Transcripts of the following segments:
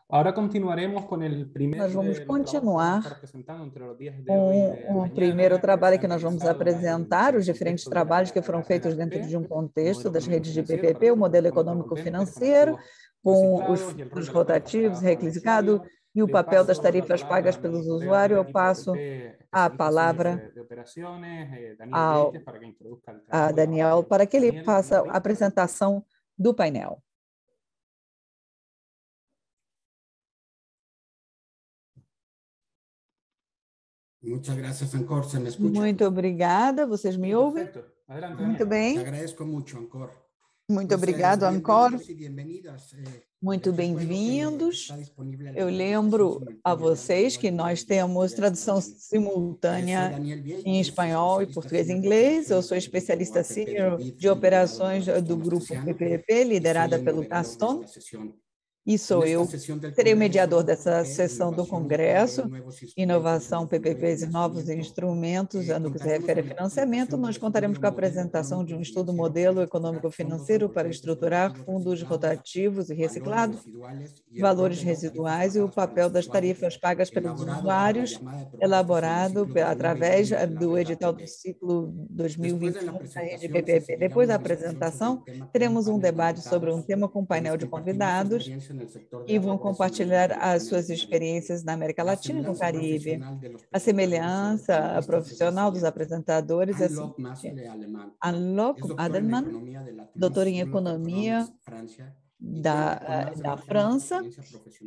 Agora continuaremos com o primeiro. Nós vamos continuar com o primeiro trabalho que nós vamos apresentar, os diferentes trabalhos que foram feitos dentro de um contexto das redes de PPP, o modelo econômico financeiro, com os fundos rotativos, reclassificado e o papel das tarifas pagas pelos usuários. Eu passo a palavra a Daniel para que ele faça a apresentação do painel. Muchas gracias, Ancor. ¿Se me escucha? Muito obrigada. Vocês me ouvem? Muito bem. Te agradezco mucho, Ancor. Muito obrigado, Ancor. Muito bem-vindos. Eu lembro a vocês que nós temos tradução simultânea em espanhol e português e inglês. Eu sou especialista sênior de operações do grupo PPP, liderada pelo Gaston. E sou eu, serei o mediador dessa sessão do Congresso, Inovação, PPPs e Novos Instrumentos, no que se refere a financiamento. Nós contaremos com a apresentação de um estudo modelo econômico-financeiro para estruturar fundos rotativos e reciclados, valores residuais e o papel das tarifas pagas pelos usuários, elaborado através do edital do ciclo 2021 da rede PPP. Depois da apresentação, teremos um debate sobre um tema com um painel de convidados e vão compartilhar as suas experiências na América Latina e no Caribe. A semelhança profissional dos apresentadores é Alok Adelman, doutor em economia da França,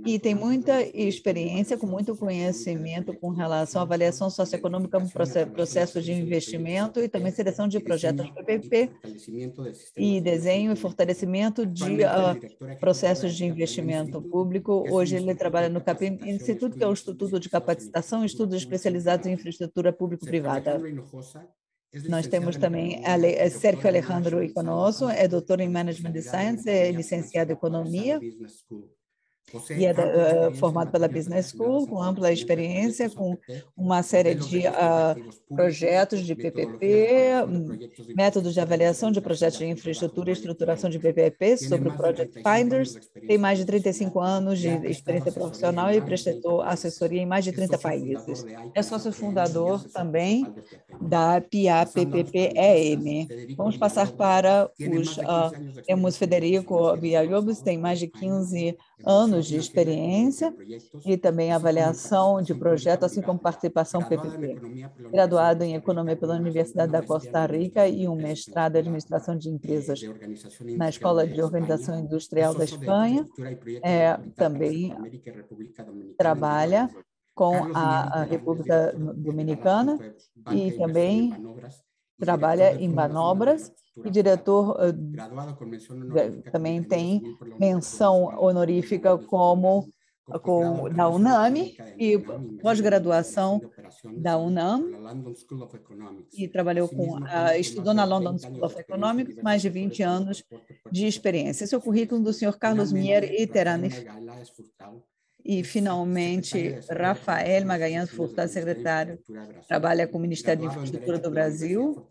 e tem muita experiência, com muito conhecimento com relação à avaliação socioeconômica, processos de investimento e também seleção de projetos PPP e desenho e fortalecimento de processos de investimento público. Hoje ele trabalha no CAPIM Instituto, que é o Instituto de Capacitação e Estudos Especializados em Infraestrutura Público-Privada. Nós temos também Sérgio Alejandro Iconoso, é doutor em Management Science, é licenciado em Economia e é formado pela Business School, com ampla experiência, com uma série de projetos de PPP, métodos de avaliação de projetos de infraestrutura e estruturação de PPP, sobre o Project Finders, tem mais de 35 anos de experiência profissional e prestou assessoria em mais de 30 países. É sócio fundador também da PIA-PPP-EM. Vamos passar para temos Federico Villalobos, tem mais de 15 anos de experiência e também avaliação de projeto, assim como participação PPP. Graduado em Economia pela Universidade da Costa Rica e um mestrado em Administração de Empresas na Escola de Organização Industrial da Espanha. Também trabalha com a República Dominicana e também trabalha em manobras e diretor também tem menção honorífica da UNAM e pós-graduação da UNAM e trabalhou estudou na London School of Economics, mais de 20 anos de experiência. Esse é o currículo do senhor Carlos Mier e Teranif. E, finalmente, Rafael Magalhães Furtado, secretário, trabalha com o Ministério da Infraestrutura do Brasil,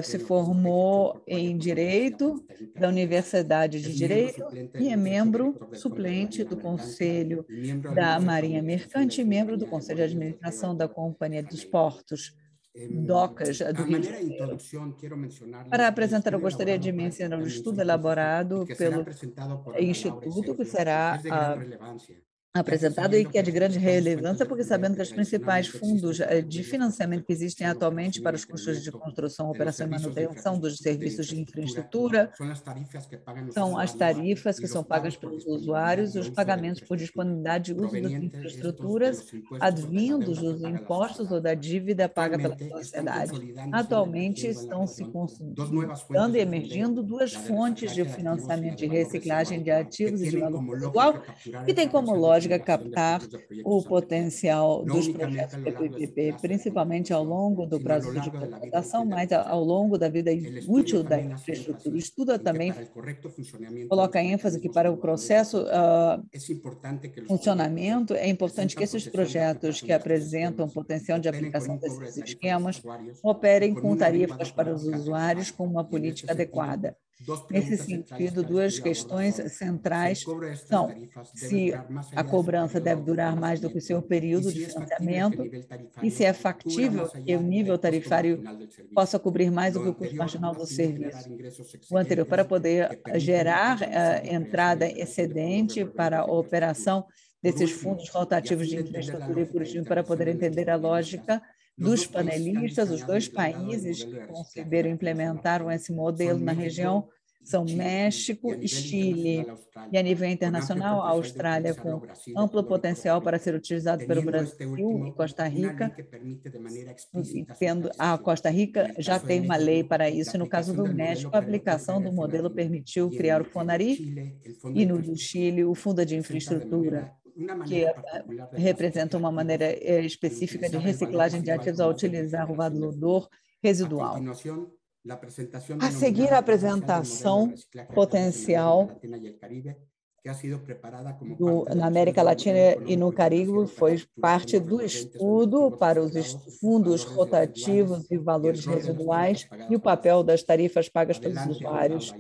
se formou em Direito da Universidade de Direito e é membro suplente do Conselho da Marinha Mercante e membro do Conselho de Administração da Companhia dos Portos, Docas do Rio de Janeiro. Para apresentar, eu gostaria de mencionar o estudo elaborado pelo Instituto, que será apresentado e que é de grande relevância, porque sabendo que os principais fundos de financiamento que existem atualmente para os custos de construção, operação e manutenção dos serviços de infraestrutura são as tarifas que são pagas pelos usuários, os pagamentos por disponibilidade de uso das infraestruturas advindos dos impostos ou da dívida paga pela sociedade. Atualmente estão se consolidando e emergindo duas fontes de financiamento de reciclagem de ativos e de valor residual, que tem como lógica lógica captar o potencial dos projetos PPP, principalmente ao longo do prazo de implementação, mas ao longo da vida útil da infraestrutura. O estudo também coloca ênfase que para o processo funcionamento é importante que esses projetos que apresentam potencial de aplicação desses esquemas operem com tarifas para os usuários com uma política adequada. Nesse sentido, duas questões centrais são se a cobrança deve durar mais do que o seu período de financiamento e se é factível que o nível tarifário possa cobrir mais do que o custo marginal do serviço. O anterior, para poder gerar entrada excedente para a operação desses fundos rotativos de infraestrutura e, por último, para poder entender a lógica dos panelistas, os dois países que conceberam e implementaram esse modelo na região são México e Chile. E a nível internacional, a Austrália com amplo potencial para ser utilizado pelo Brasil e Costa Rica. A Costa Rica já tem uma lei para isso. No caso do México, a aplicação do modelo permitiu criar o FONARI e no do Chile, o Fundo de Infraestrutura, que representa uma maneira específica de reciclagem de ativos ao utilizar o valor residual. A seguir, a apresentação potencial na América Latina e no Caribe foi parte do estudo para os fundos rotativos e valores residuais e o papel das tarifas pagas pelos usuários.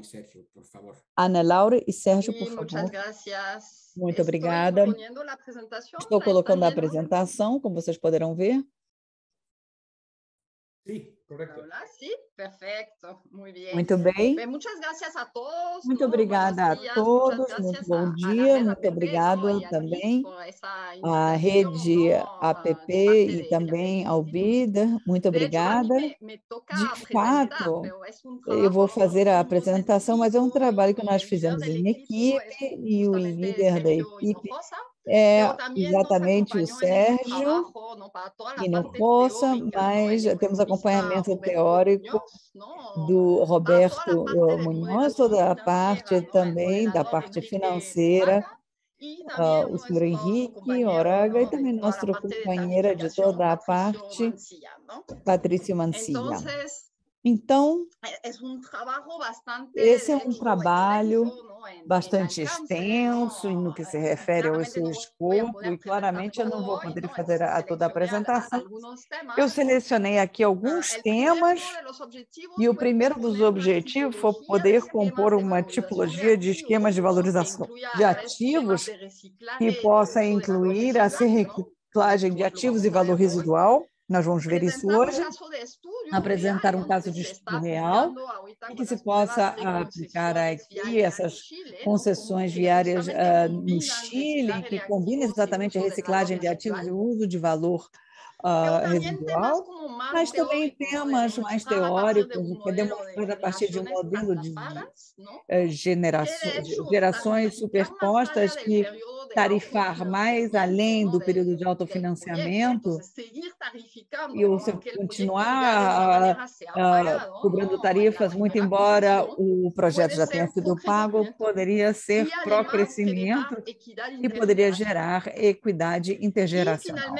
Ana Laura e Sérgio, por favor. Muito obrigada. Estou colocando a apresentação, como vocês poderão ver. Sim, correto. Sim, perfeito, muito bem. Muito bem. Muito obrigada a todos, muito bom dia, muito obrigado também à rede APP e também ao BID, muito obrigada. De fato, eu vou fazer a apresentação, mas é um trabalho que nós fizemos em equipe e o líder da equipe é exatamente o Sérgio Hinojosa, mas temos acompanhamento teórico do Roberto Munhoz, toda a parte também da parte financeira, o senhor Henrique Oraga e também nossa companheira de toda a parte, Patrícia Mancia. Então, esse é um trabalho bastante extenso no que se refere ao seu escopo e, claramente, eu não vou poder fazer toda a apresentação. Eu selecionei aqui alguns temas e o primeiro dos objetivos foi poder compor uma tipologia de esquemas de valorização de ativos que possa incluir a reciclagem de ativos e valor residual. Nós vamos ver isso hoje, apresentar um caso de estudo real e que se possa aplicar aqui essas concessões viárias no Chile, que combina exatamente a reciclagem de ativos e o uso de valor residual, mas também temas mais teóricos, que é demonstrado a partir de um modelo de gerações superpostas que tarifar mais além do período de autofinanciamento e você continuar cobrando tarifas, muito embora o projeto já tenha sido pago, poderia ser pró-crescimento e poderia gerar equidade intergeracional.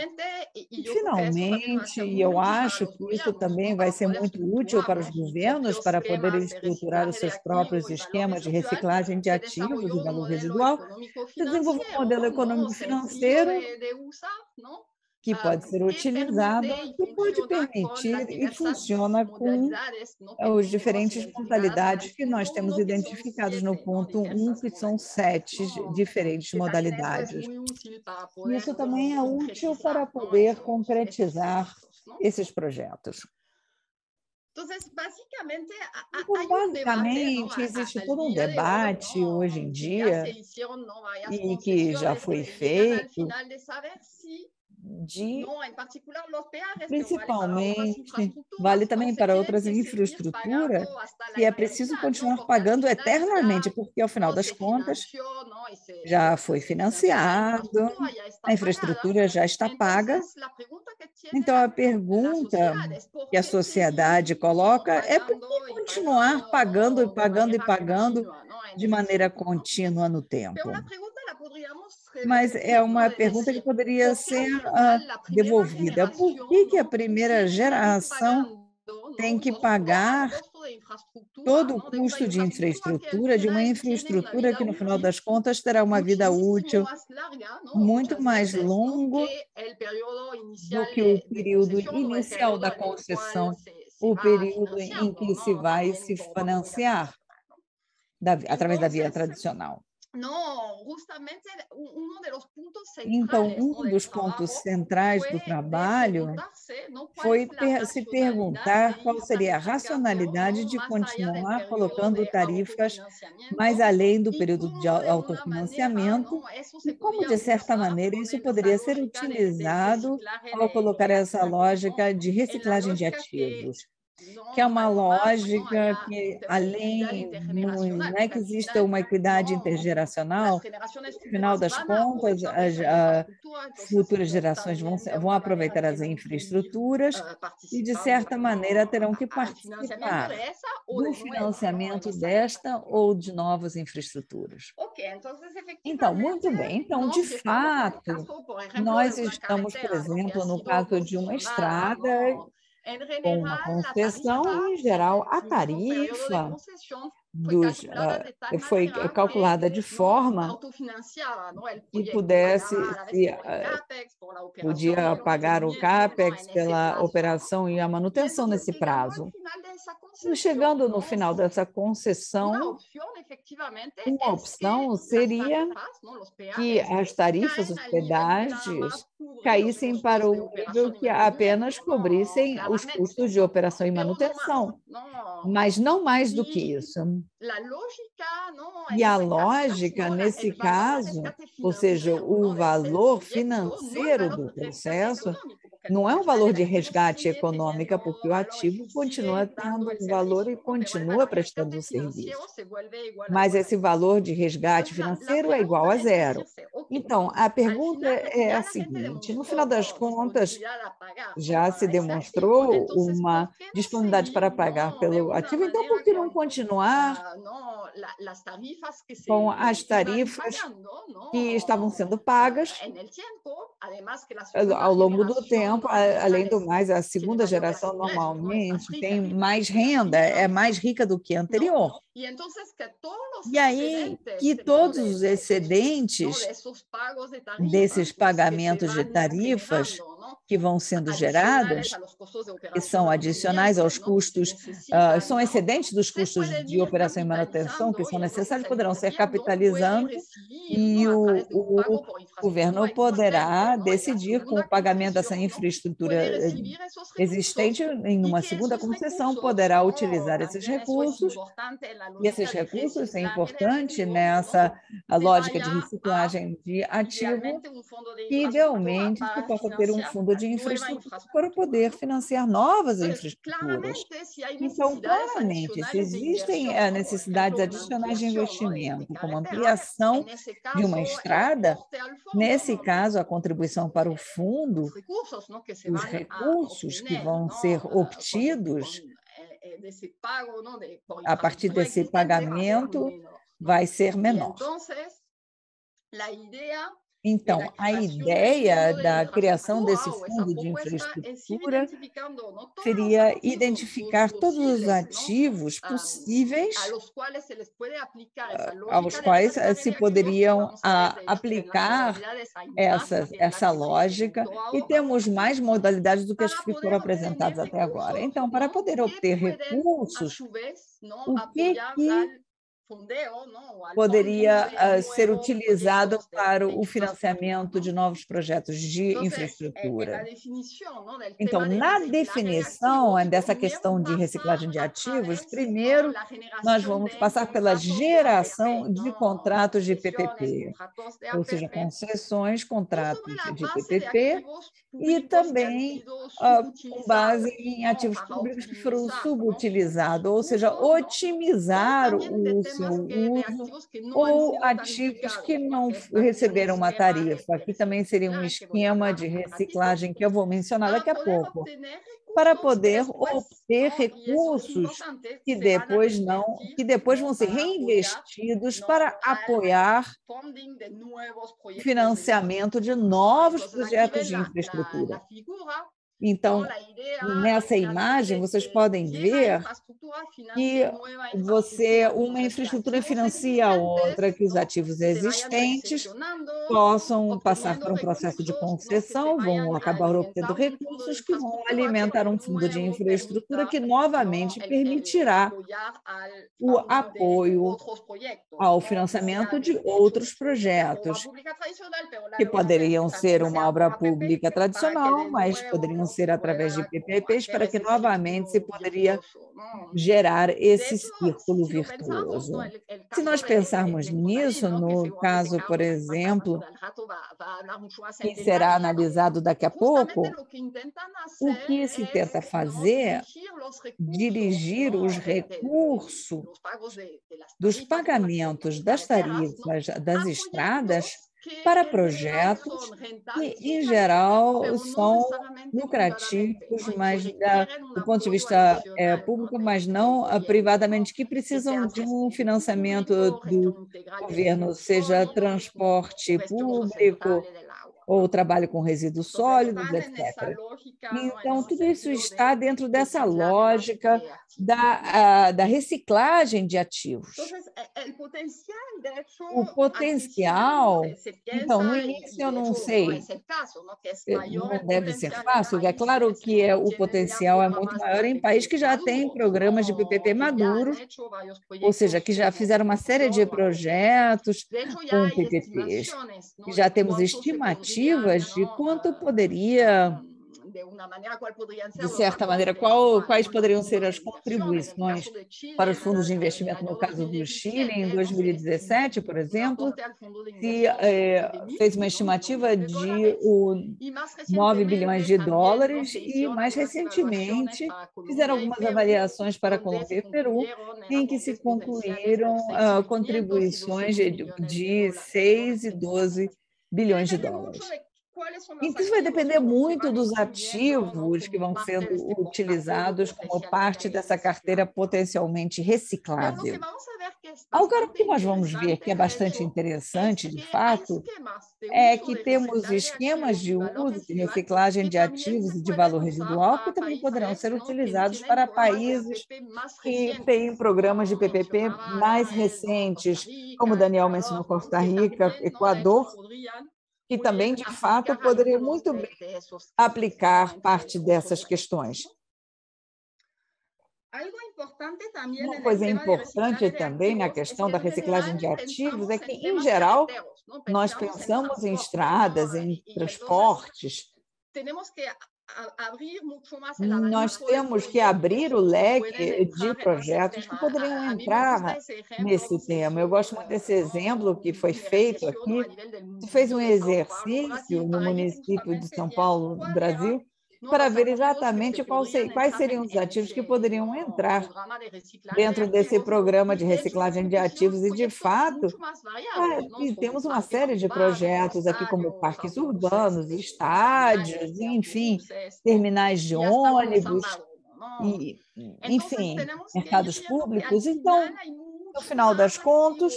E, finalmente, eu acho que isso também vai ser muito útil para os governos para poderem estruturar os seus próprios esquemas de reciclagem de ativos e valor residual, desenvolver um modelo econômico-financeiro que pode ser utilizado, que pode permitir e funciona com as diferentes modalidades que nós temos identificados no ponto 1, que são 7 diferentes modalidades. Isso também é útil para poder concretizar esses projetos. Então, basicamente, existe todo um debate hoje em dia e que já foi feito principalmente, vale também para outras infraestruturas, que é preciso continuar pagando eternamente, porque, ao final das contas, já foi financiado, a infraestrutura já está paga. Então, a pergunta que a sociedade coloca é por que continuar pagando e pagando e pagando de maneira contínua no tempo? mas é uma pergunta que poderia ser devolvida. Por que a primeira geração tem que pagar todo o custo de infraestrutura, de uma infraestrutura que, no final das contas, terá uma vida útil muito mais longo do que o período inicial da concessão, o período em que se vai se financiar através da via tradicional. Então, um dos pontos centrais do trabalho foi se perguntar qual seria a racionalidade de continuar colocando tarifas mais além do período de autofinanciamento e como, de certa maneira, isso poderia ser utilizado ao colocar essa lógica de reciclagem de ativos, que é uma lógica que, além, não é que exista uma equidade intergeracional, no final das contas, as futuras gerações vão aproveitar as infraestruturas e, de certa maneira, terão que participar do financiamento desta ou de novas infraestruturas. Então, muito bem. Então, de fato, nós estamos, por exemplo, no caso de uma estrada, com uma concessão, em geral, a tarifa foi calculada de forma que podia pagar o CAPEX pela operação e a manutenção nesse prazo. Chegando no final dessa concessão, uma opção seria que as tarifas, os pedágios, caíssem para o nível que apenas cobrissem os custos de operação e manutenção, mas não mais do que isso. E a lógica, nesse caso, ou seja, o valor financeiro do processo, não é um valor de resgate econômico, porque o ativo continua tendo um valor e continua prestando o serviço. Mas esse valor de resgate financeiro é igual a zero. Então, a pergunta é a seguinte: no final das contas, já se demonstrou uma disponibilidade para pagar pelo ativo, então por que não continuar com as tarifas que estavam sendo pagas ao longo do tempo? Além do mais, a segunda geração normalmente tem mais renda, é mais rica do que a anterior. E aí que todos os excedentes desses pagamentos de tarifas que vão sendo geradas, que são adicionais aos custos, são excedentes dos custos de operação e manutenção que são necessários, poderão ser capitalizados e o governo poderá decidir, com o pagamento dessa infraestrutura existente, em uma segunda concessão, poderá utilizar esses recursos, e esses recursos são importantes nessa lógica de reciclagem de ativo, e, idealmente, se possa ter um fundo de infraestrutura para poder financiar novas infraestruturas. Então, claramente, se existem necessidades adicionais de investimento, como ampliação de uma estrada, nesse caso, a contribuição para o fundo, os recursos que vão ser obtidos a partir desse pagamento vai ser menor. Então, a ideia da criação desse fundo de infraestrutura seria identificar todos os ativos possíveis aos quais se poderiam aplicar essa lógica, e temos mais modalidades do que as que foram apresentadas até agora. Então, para poder obter recursos, o que poderia ser utilizado para o financiamento de novos projetos de infraestrutura? Então, na definição dessa questão de reciclagem de ativos, primeiro nós vamos passar pela geração de contratos de PPP, ou seja, concessões, contratos de PPP, e também com base em ativos públicos que foram subutilizados, ou seja, otimizar o seu uso, ou ativos que não receberam uma tarifa. Aqui também seria um esquema de reciclagem que eu vou mencionar daqui a pouco, para poder obter recursos que depois vão ser reinvestidos para apoiar o financiamento de novos projetos de infraestrutura. Então, nessa imagem, vocês podem ver que uma infraestrutura financia a outra, que os ativos existentes possam passar por um processo de concessão, vão acabar obtendo recursos que vão alimentar um fundo de infraestrutura que novamente permitirá o apoio ao financiamento de outros projetos, que poderiam ser uma obra pública tradicional, mas poderiam ser através de PPPs, para que novamente se poderia gerar esse círculo virtuoso. Se nós pensarmos nisso, no caso, por exemplo, que será analisado daqui a pouco, o que se tenta fazer, dirigir os recursos dos pagamentos das tarifas das estradas para projetos que, em geral, são lucrativos, mas do ponto de vista público, mas não privadamente, que precisam de um financiamento do governo, seja transporte público ou trabalho com resíduos sólidos, etc. Então, tudo isso está dentro dessa lógica da reciclagem de ativos. O potencial, então, no início eu não sei, não deve ser fácil, é claro que o potencial é muito maior em países que já têm programas de PPP maduros, ou seja, que já fizeram uma série de projetos com PPPs. Já temos estimativas de quanto poderia, de certa maneira, quais poderiam ser as contribuições para os fundos de investimento, no caso do Chile, em 2017, por exemplo, se fez uma estimativa de 9 bilhões de dólares e, mais recentemente, fizeram algumas avaliações para a Colômbia e Peru, em que se concluíram contribuições de 6 e 12 bilhões de dólares. Então, isso vai depender muito dos ativos que vão sendo utilizados como parte dessa carteira potencialmente reciclável. Agora, o que nós vamos ver que é bastante interessante, de fato, é que temos esquemas de uso de reciclagem de ativos e de valor residual que também poderão ser utilizados para países que têm programas de PPP mais recentes, como o Daniel mencionou, Costa Rica, Equador, que também, de fato, poderia muito bem aplicar parte dessas questões. Uma coisa importante também na questão da reciclagem de ativos é que, em geral, nós pensamos em estradas, em transportes. Nós temos que abrir o leque de projetos que poderiam entrar nesse tema. Eu gosto muito desse exemplo que foi feito aqui. Se fez um exercício no município de São Paulo, no Brasil, para ver exatamente quais seriam os ativos que poderiam entrar dentro desse programa de reciclagem de ativos. E, de fato, temos uma série de projetos aqui, como parques urbanos, estádios, enfim, terminais de ônibus, e, enfim, mercados públicos. Então, no final das contas,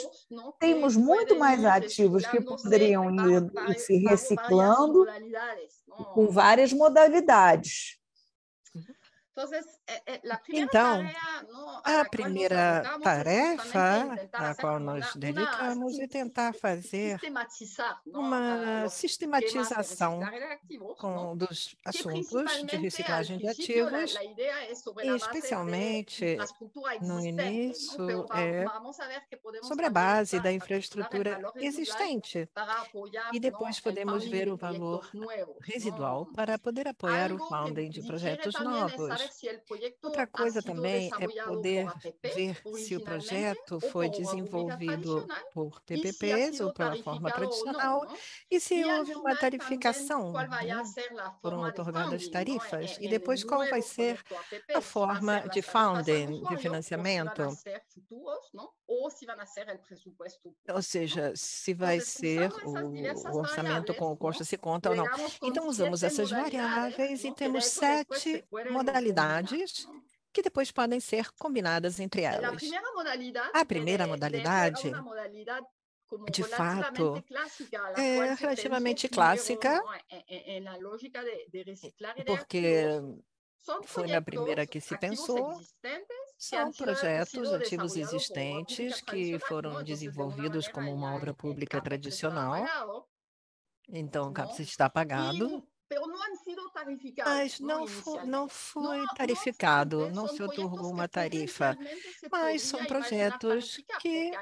temos muito mais ativos que poderiam ir se reciclando com várias modalidades. Então, a primeira tarefa a qual nós dedicamos é tentar fazer uma sistematização dos assuntos de reciclagem de ativos, e especialmente no início sobre a base da infraestrutura existente, e depois podemos ver o valor residual para poder apoiar o funding de projetos novos. Outra coisa também é poder ver se o projeto foi desenvolvido por PPPs ou pela forma tradicional, e se houve uma tarificação, foram otorgadas tarifas, e depois qual vai ser a forma de funding, de financiamento. Ou seja, se vai ser o orçamento com o custo se conta ou não. Então, usamos essas variáveis e temos 7 modalidades que depois podem ser combinadas entre elas. A primeira modalidade, de fato, é relativamente clássica, porque foi na primeira que se pensou. São projetos ativos existentes que foram desenvolvidos como uma obra pública tradicional. Então, o CAPEX está pagado, mas não foi tarifado, não se otorgou uma tarifa. Mas são projetos que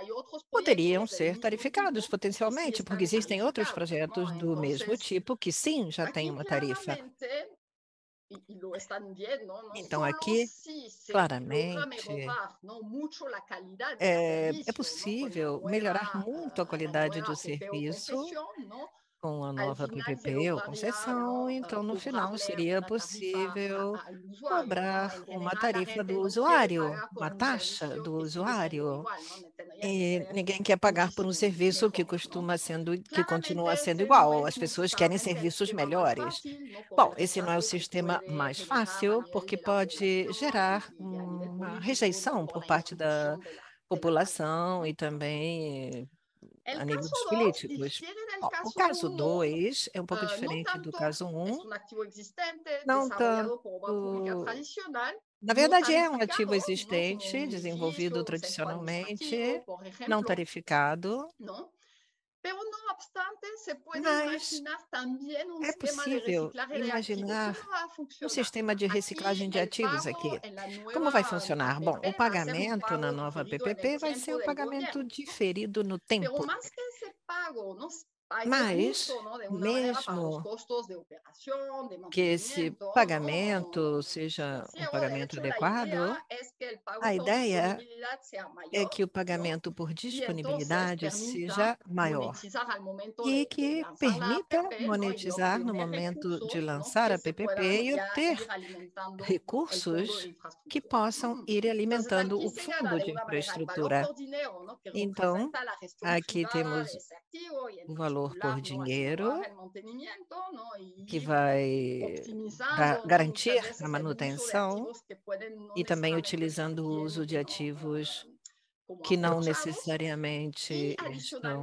poderiam ser tarificados potencialmente, porque existem outros projetos do mesmo tipo que sim, já têm uma tarifa. Então, aqui, claramente, é possível melhorar muito a qualidade do serviço com a nova PPP ou concessão. Então, no final, seria possível cobrar uma tarifa do usuário, uma taxa do usuário. E ninguém quer pagar por um serviço que continua sendo igual. As pessoas querem serviços melhores. Bom, esse não é o sistema mais fácil, porque pode gerar uma rejeição por parte da população e também a nível dos políticos. Bom, o caso 2 é um pouco diferente do caso 1, não tanto. Na verdade, é um ativo existente, desenvolvido tradicionalmente, não tarificado, mas é possível imaginar um sistema de reciclagem de ativos aqui. Como vai funcionar? Bom, o pagamento na nova PPP vai ser um pagamento diferido no tempo. Mas, mesmo que esse pagamento seja um pagamento adequado, a ideia é que o pagamento por disponibilidade seja maior e que permita monetizar no momento de lançar a PPP e obter recursos que possam ir alimentando o fundo de infraestrutura. Então, aqui temos o valor por dinheiro, que vai garantir a manutenção e também utilizando o uso de ativos que não necessariamente estão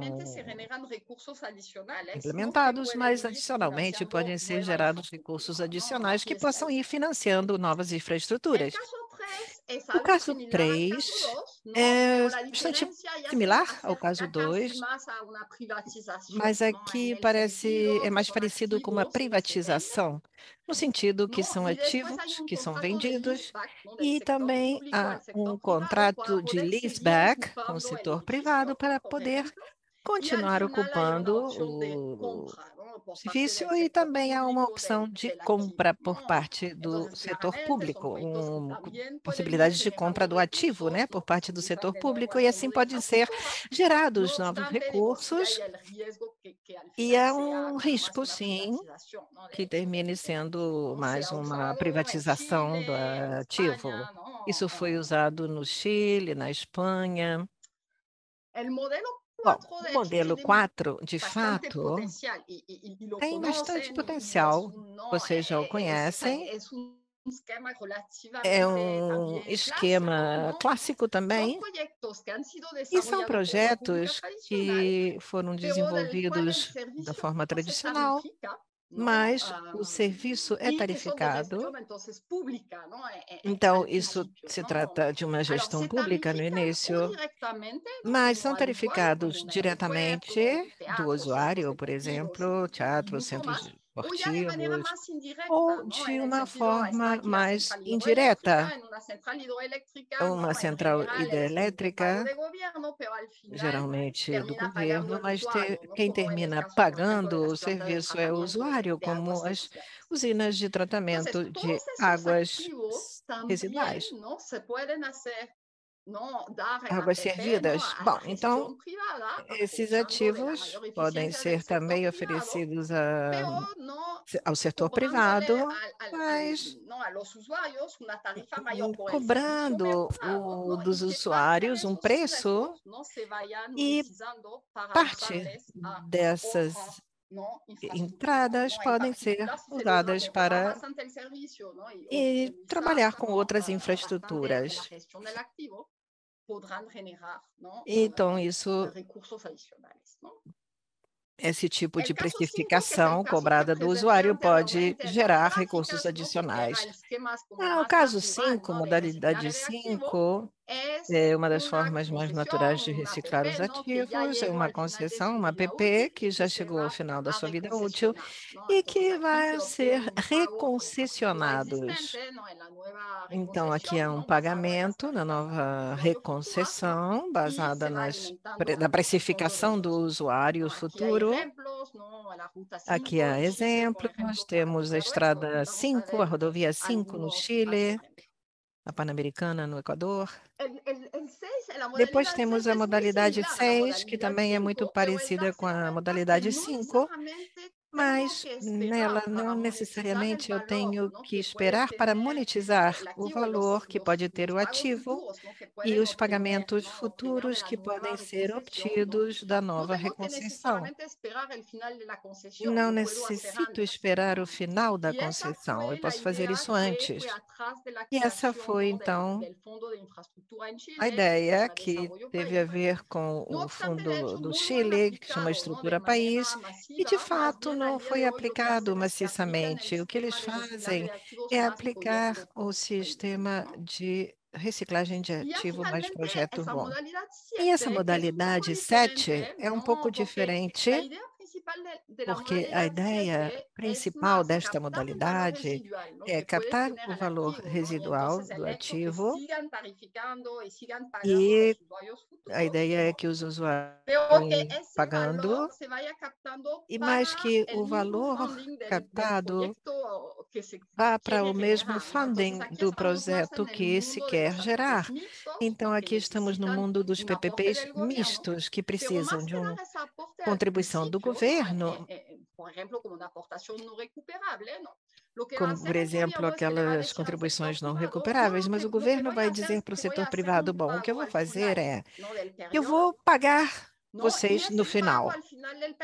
implementados, mas adicionalmente podem ser gerados recursos adicionais que possam ir financiando novas infraestruturas. O caso 3 é bastante similar ao caso 2, mas aqui é mais parecido com uma privatização, no sentido que são ativos que são vendidos e também há um contrato de leaseback com o setor privado para poder continuar ocupando o serviço e também há uma opção de compra por parte do setor público, possibilidade de compra do ativo, né, por parte do setor público, e assim podem ser gerados novos recursos, e há um risco, sim, que termine sendo mais uma privatização do ativo. Isso foi usado no Chile, na Espanha. Bom, o modelo 4, de fato, tem bastante potencial. Vocês já o conhecem. É um esquema clássico também. E são projetos que foram desenvolvidos da forma tradicional, mas o serviço é tarificado. Então, isso se trata de uma gestão pública no início, mas são tarificados diretamente do usuário, por exemplo, teatros, centros esportivos, ou de uma forma mais indireta, uma central hidrelétrica, geralmente do governo, mas quem termina pagando o serviço é o usuário, como as usinas de tratamento de águas residuais. águas servidas. Bom, então, esses ativos podem ser também oferecidos ao setor privado, mas cobrando dos usuários um preço e parte dessas entradas podem ser usadas para trabalhar com outras infraestruturas. Então, esse tipo de precificação cobrada do usuário pode gerar recursos adicionais. O caso 5, modalidade 5, é uma das formas mais naturais de reciclar os ativos, é uma concessão, uma APP, que já chegou ao final da sua vida útil e que vai ser reconcessionados. Então, aqui é um pagamento na nova reconcessão, baseada na precificação do usuário futuro. Aqui há exemplos, nós temos a Estrada 5, a Rodovia 5 no Chile, a Pan-Americana no Equador. Depois temos a modalidade 6, que também é muito parecida com a modalidade 5, mas nela não necessariamente eu tenho que esperar para monetizar o valor que pode ter o ativo e os pagamentos futuros que podem ser obtidos da nova reconcessão. Não necessito esperar o final da concessão, eu posso fazer isso antes. E essa foi, então, a ideia que teve a ver com o Fundo do Chile, que chama Estrutura País, e, de fato, não foi aplicado maciçamente. O que eles fazem é aplicar o sistema de reciclagem de ativo mais projeto bom. E essa modalidade 7 é um pouco diferente, porque a ideia principal desta modalidade é captar o valor residual do ativo e a ideia é que os usuários vão pagando e mais que o valor captado vá para o mesmo funding do projeto que se quer gerar. Então, aqui estamos no mundo dos PPPs mistos, que precisam de uma contribuição do governo, como, por exemplo, aquelas contribuições não recuperáveis, mas o governo vai dizer para o setor privado, bom, o que eu vou fazer é, eu vou pagar vocês no final.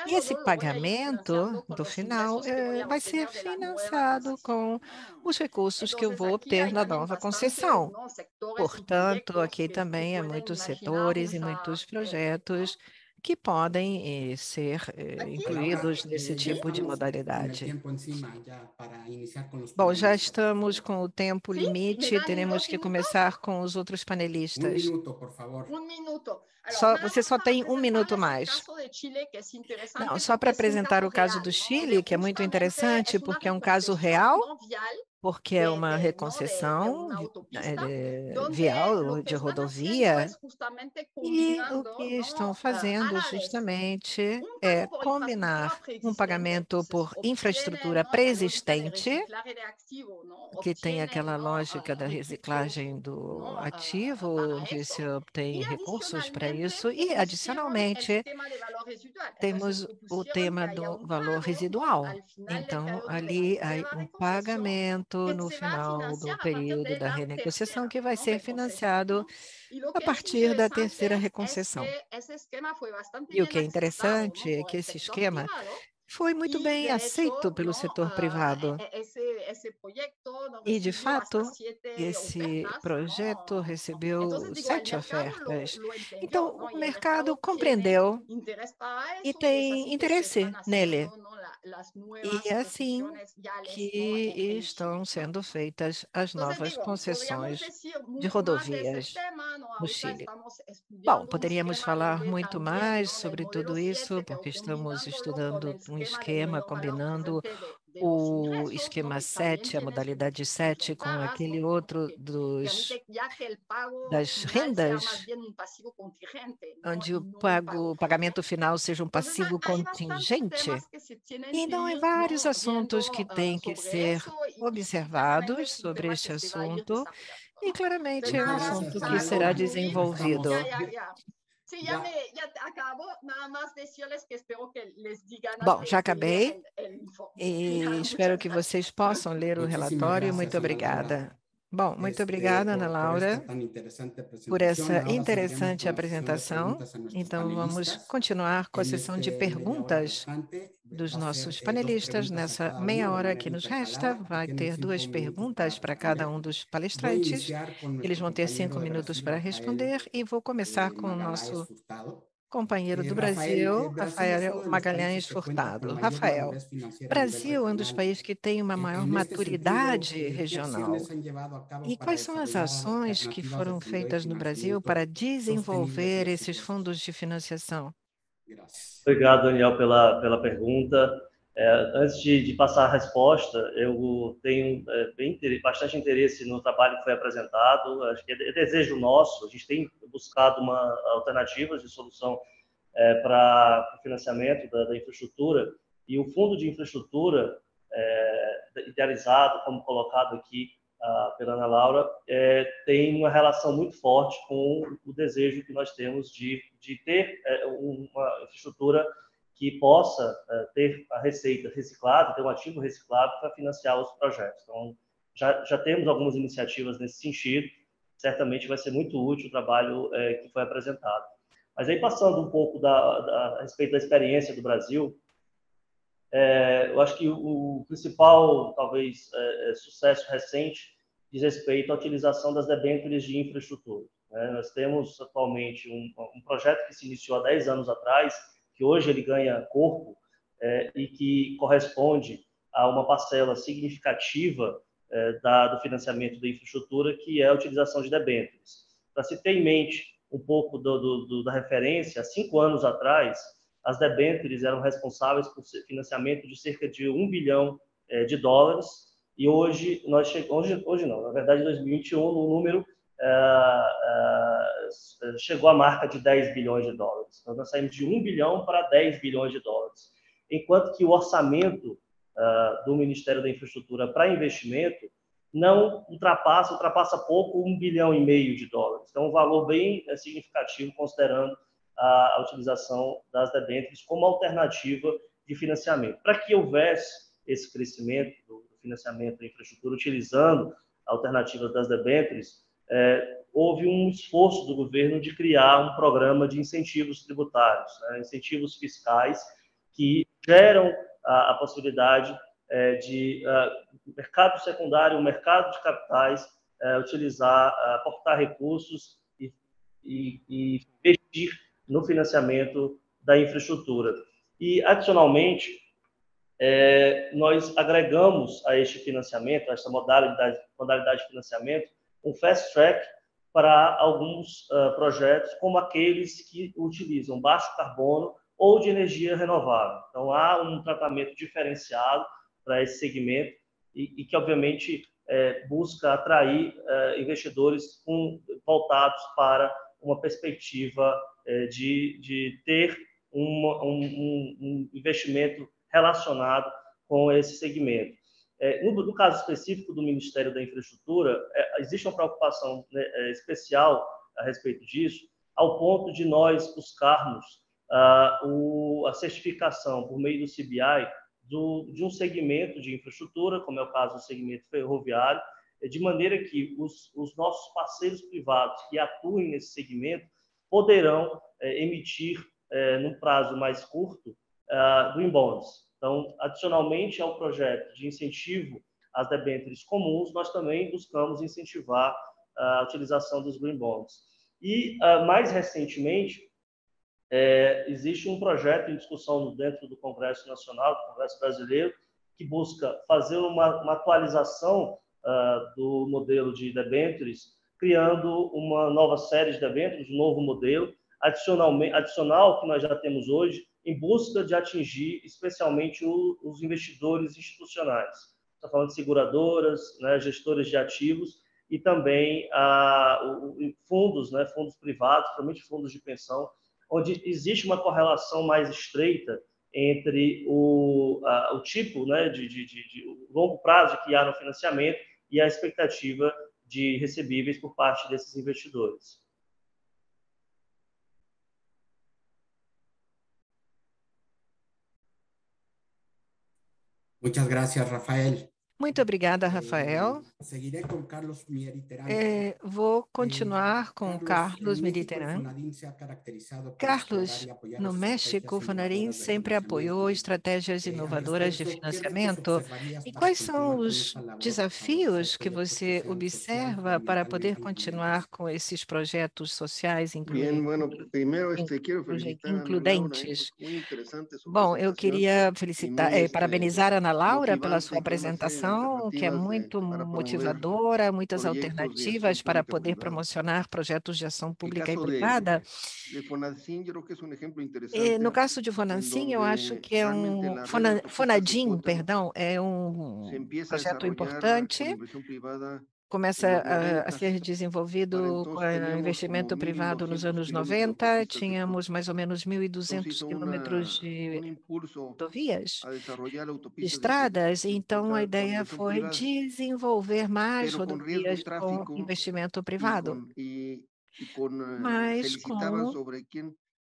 E esse pagamento do final vai ser financiado com os recursos que eu vou obter na nova concessão. Portanto, aqui também há muitos setores e muitos projetos que podem ser incluídos nesse tipo de modalidade. Bom, já estamos com o tempo limite, teremos que começar com os outros panelistas. Você só tem 1 minuto mais. Não, só para apresentar o caso do Chile, que é muito interessante, porque é um caso real, porque é uma reconcessão vial de rodovia, e o que estão fazendo justamente é combinar um pagamento por infraestrutura pré-existente, que tem aquela lógica da reciclagem do ativo, onde se obtém recursos para isso, e, adicionalmente, temos o tema do valor residual. Então, ali há um pagamento no final do período da renegociação que vai ser financiado a partir da terceira reconcessão. E o que é interessante é que esse esquema foi muito bem aceito pelo setor privado. E, de fato, esse projeto recebeu 7 ofertas. Então, o mercado compreendeu e tem interesse nele. E é assim que estão sendo feitas as novas concessões de rodovias no Chile. Bom, poderíamos falar muito mais sobre tudo isso, porque estamos estudando um esquema, combinando o esquema 7, a modalidade 7, com aquele outro das rendas, onde o pagamento final seja um passivo contingente. Então, há vários assuntos que têm que ser observados sobre este assunto E claramente é um assunto que será desenvolvido. Sí, ya acabo, nada más decirles que espero que les digan Bom, já acabei e espero que vocês possam ler o relatório. Muito obrigada. Bom, muito obrigada, Ana Laura, por essa interessante apresentação. Então, vamos continuar com a sessão de perguntas dos nossos panelistas. Nessa meia hora que nos resta, vai ter 2 perguntas para cada um dos palestrantes. Eles vão ter 5 minutos para responder e vou começar com o nosso companheiro do Brasil, Rafael Magalhães Furtado. Rafael, Brasil é um dos países que tem uma maior maturidade regional. E quais são as ações que foram feitas no Brasil para desenvolver esses fundos de financiação? Obrigado, Daniel, pela pergunta. Antes de passar a resposta, eu tenho bastante interesse no trabalho que foi apresentado. Acho que é desejo nosso. A gente tem buscado alternativas de solução para o financiamento da infraestrutura, e o Fundo de Infraestrutura, idealizado, como colocado aqui pela Ana Laura, tem uma relação muito forte com o desejo que nós temos de ter uma infraestrutura que possa ter a receita reciclada, ter um ativo reciclado para financiar os projetos. Então, já temos algumas iniciativas nesse sentido. Certamente vai ser muito útil o trabalho que foi apresentado. Mas aí, passando um pouco a respeito da experiência do Brasil, eu acho que o principal, talvez, sucesso recente diz respeito à utilização das debêntures de infraestrutura. Nós temos atualmente um projeto que se iniciou há 10 anos atrás, que hoje ele ganha corpo e que corresponde a uma parcela significativa do financiamento da infraestrutura, que é a utilização de debêntures. Para se ter em mente um pouco da referência, há 5 anos atrás, as debêntures eram responsáveis por financiamento de cerca de $1 bilhão, e hoje nós hoje não, na verdade, em 2021, o número chegou à marca de $10 bilhões. Então, nós saímos de $1 bilhão para $10 bilhões, enquanto que o orçamento do Ministério da Infraestrutura para investimento não ultrapassa pouco $1,5 bilhão. Então, um valor bem significativo, considerando a utilização das debêntures como alternativa de financiamento. Para que houvesse esse crescimento do financiamento da infraestrutura utilizando alternativas das debêntures, houve um esforço do governo de criar um programa de incentivos tributários, incentivos fiscais, que geram a possibilidade de mercado secundário, o mercado de capitais, aportar recursos e investir no financiamento da infraestrutura. E, adicionalmente, nós agregamos a este financiamento, a esta modalidade de financiamento, um fast track para alguns projetos, como aqueles que utilizam baixo carbono ou de energia renovável. Então, há um tratamento diferenciado para esse segmento e que, obviamente, busca atrair investidores voltados para uma perspectiva de ter um investimento relacionado com esse segmento. No caso específico do Ministério da Infraestrutura, existe uma preocupação especial a respeito disso, ao ponto de nós buscarmos a certificação por meio do CBI de um segmento de infraestrutura, como é o caso do segmento ferroviário, de maneira que os nossos parceiros privados que atuem nesse segmento poderão emitir, num prazo mais curto, green bonds. Então, adicionalmente ao projeto de incentivo às debêntures comuns, nós também buscamos incentivar a utilização dos green bonds. E, mais recentemente, existe um projeto em discussão dentro do Congresso Nacional, do Congresso Brasileiro, que busca fazer uma atualização do modelo de debêntures, criando uma nova série de debêntures, um novo modelo, adicional que nós já temos hoje, em busca de atingir especialmente os investidores institucionais. Está falando de seguradoras, gestores de ativos e também fundos, fundos privados, principalmente fundos de pensão, onde existe uma correlação mais estreita entre o tipo de longo prazo que há no financiamento e a expectativa de recebíveis por parte desses investidores. Muchas gracias, Rafael. Muito obrigada, Rafael. Seguiré com Carlos Mieriterán. Vou continuar com Carlos Mieriterán. Carlos, no México, o Fonarim sempre apoiou estratégias inovadoras de financiamento. E quais são os desafios que você observa para poder continuar com esses projetos sociais includentes? Bom, eu queria parabenizar a Ana Laura pela sua apresentação, que é muito motivadora, muitas alternativas para poder promocionar projetos de ação pública e privada. No caso de Fonadim, eu acho que é Fonadim, perdão, é um projeto importante. Começa a ser desenvolvido com investimento privado nos anos 90. Tínhamos mais ou menos 1.200 quilômetros de rodovias, de estradas, então a ideia foi desenvolver mais rodovias com investimento privado.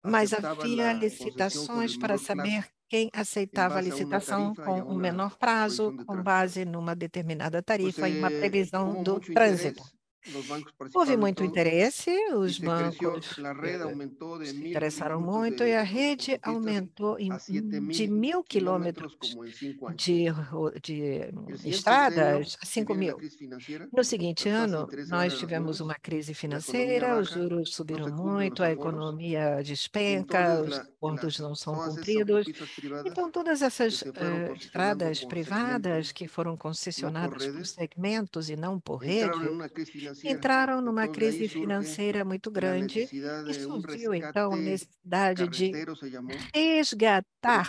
Mas havia licitações para saber quem aceitava a licitação com um menor prazo, com base numa determinada tarifa e uma previsão do trânsito. Houve muito interesse, os bancos se interessaram muito e a rede aumentou de 1.000 quilômetros de estradas a 5.000. No seguinte ano, nós tivemos uma crise financeira, os juros subiram muito, a economia despenca, os acordos não são cumpridos. Então, todas essas estradas privadas que foram concessionadas por segmentos e não por rede, entraram numa crise financeira muito grande e surgiu, então, a necessidade de resgatar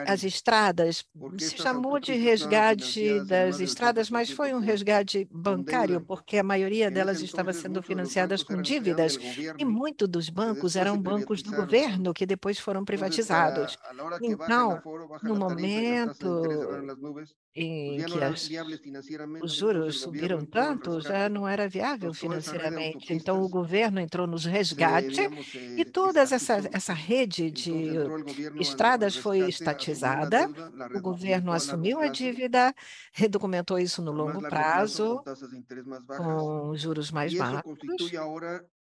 as estradas. Se chamou de resgate das estradas, mas foi um resgate bancário, porque a maioria delas estava sendo financiadas com dívidas, e muitos dos bancos eram bancos do governo que depois foram privatizados. Então, no momento em que os juros subiram tanto, já não era viável financeiramente. Então, o governo entrou nos resgate e toda essa rede de estradas foi estatizada. O governo assumiu a dívida, redocumentou isso no longo prazo, com juros mais baixos.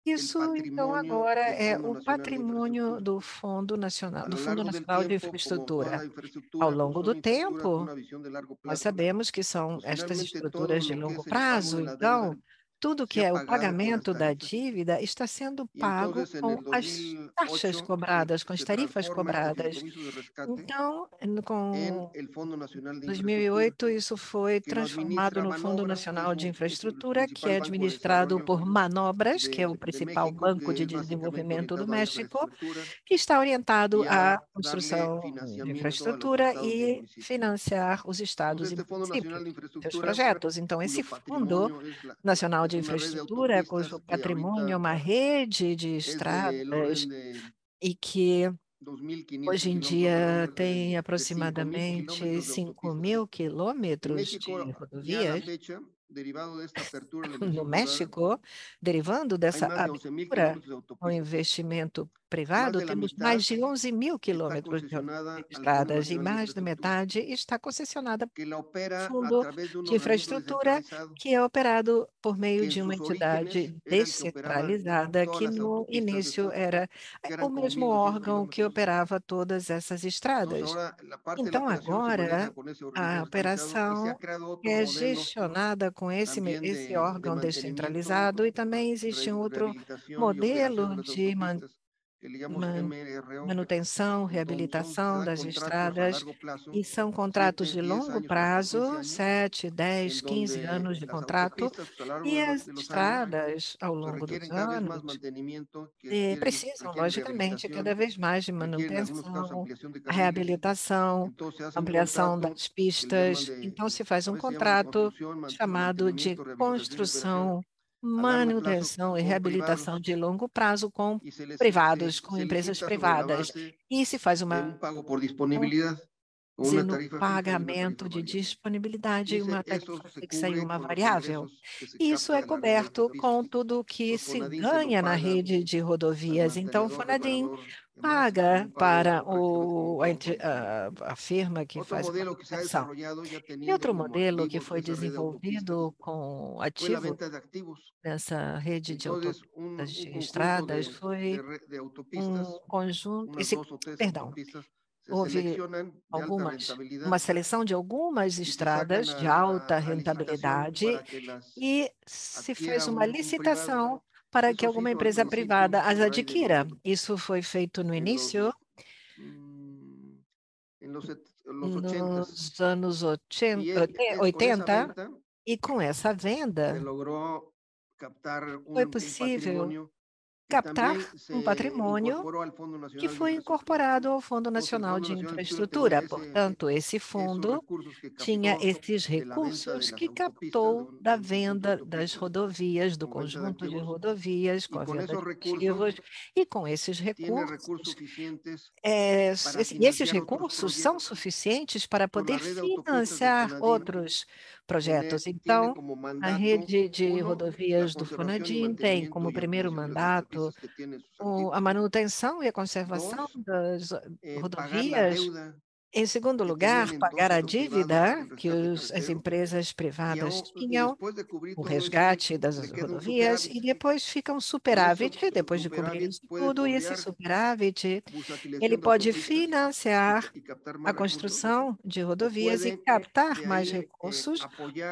Isso, então, agora é o patrimônio do Fundo Nacional de Infraestrutura. Ao longo do tempo, nós sabemos que são estas estruturas de longo prazo, então, tudo que é o pagamento da dívida está sendo pago com as taxas cobradas, com as tarifas cobradas. Então, com 2008, isso foi transformado no Fundo Nacional de Infraestrutura, que é administrado por Manobras, que é o principal banco de desenvolvimento do México, que está orientado à construção de infraestrutura e financiar os estados e municípios, seus projetos. Então, esse Fundo Nacional de Infraestrutura, cujo patrimônio é uma rede de estradas e que hoje em dia tem aproximadamente 5.000 quilômetros de rodovias no México, derivando dessa abertura ao investimento privado, temos mais de 11.000 quilômetros de estradas e mais da metade está concessionada pelo Fundo de Infraestrutura, que é operado por meio de uma entidade descentralizada, que no início era o mesmo órgão que operava todas essas estradas. Então, agora, a operação é gestionada com esse órgão descentralizado e também existe um outro modelo de manutenção, reabilitação das estradas, e são contratos de longo prazo, 7, 10, 15 anos de contrato, e as estradas, ao longo dos anos, precisam, logicamente, cada vez mais de manutenção, reabilitação, ampliação das pistas. Então, se faz um contrato chamado de construção, manutenção e reabilitação de longo prazo com privados, com empresas privadas. E se faz no pagamento de disponibilidade, uma tarifa fixa e uma variável. Isso é coberto com tudo o que se ganha na rede de rodovias. Então, o Fonadim paga para a firma que faz a manutenção. E outro modelo que foi desenvolvido com ativo nessa rede de autopistas de estradas foi houve uma seleção de algumas estradas de alta rentabilidade e se fez uma licitação para que alguma empresa privada as adquira. Isso foi feito no início, nos anos 80, e com essa venda foi possível captar um patrimônio que foi incorporado ao Fundo Nacional de Infraestrutura. Portanto, esse fundo tinha esses recursos que captou da venda das rodovias, do conjunto de rodovias, com a venda de ativos, e com esses recursos, esses recursos são suficientes para poder financiar outros projetos. Então, a rede de rodovias do Fonadim tem como primeiro mandato a manutenção e a conservação das rodovias. Em segundo lugar, pagar a dívida que as empresas privadas tinham, o resgate das rodovias, e depois fica um superávit, depois de cobrir isso tudo, e esse superávit, ele pode financiar a construção de rodovias e captar mais recursos,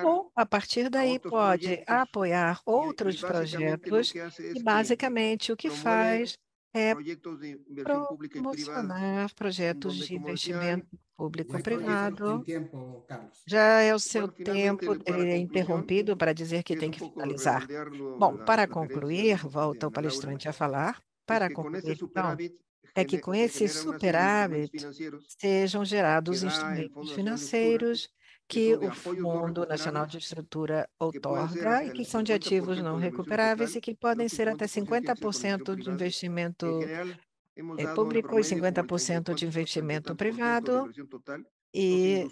ou, a partir daí, pode apoiar outros projetos, e basicamente o que faz é promocionar projetos de investimento público-privado. Já é o seu tempo, ele é interrompido para dizer que tem que finalizar. Bom, para concluir, volta o palestrante a falar, para concluir, então, é que com esse superávit sejam gerados instrumentos financeiros que o Fundo Nacional de Estrutura outorga e que são de ativos não recuperáveis e que podem ser até 50% de investimento público e 50% de investimento privado, e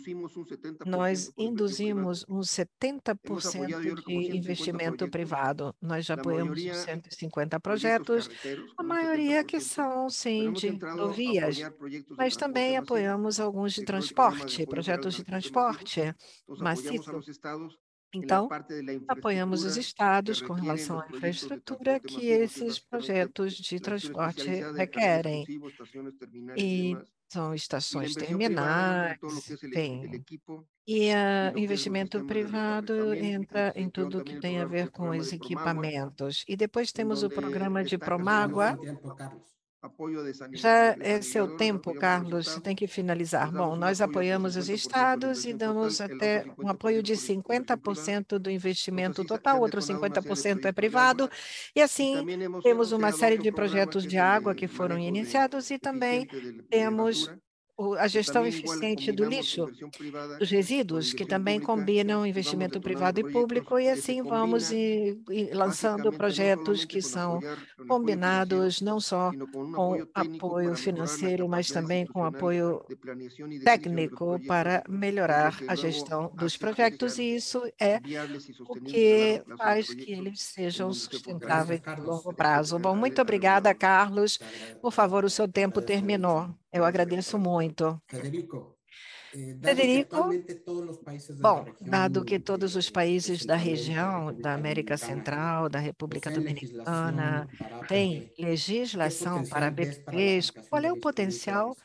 nós induzimos uns 70% de investimento privado. Nós já apoiamos 150 projetos, a maioria que são, sim, de rodovias, mas também apoiamos alguns de transporte, projetos de transporte maciço. Então, apoiamos os estados com relação à infraestrutura que esses projetos de transporte requerem. E são estações terminais, enfim. E o investimento privado entra em tudo que tem a ver com os equipamentos. E depois temos o programa de Promágua. Já é seu tempo, Carlos, você tem que finalizar. Bom, nós apoiamos os estados e damos até um apoio de 50% do investimento total, outro 50% é privado, e assim temos uma série de projetos de água que foram iniciados e também temos a gestão eficiente do lixo, dos resíduos, que também combinam investimento privado e público, e assim vamos lançando projetos que são combinados não só com apoio financeiro, mas também com apoio técnico para melhorar a gestão dos projetos, e isso é o que faz que eles sejam sustentáveis a longo prazo. Bom, muito obrigada, Carlos. Por favor, o seu tempo terminou. Eu agradeço muito. Federico, bom, dado que todos os países da região, da América Central, da República Dominicana, têm legislação para BPPs, qual é o potencial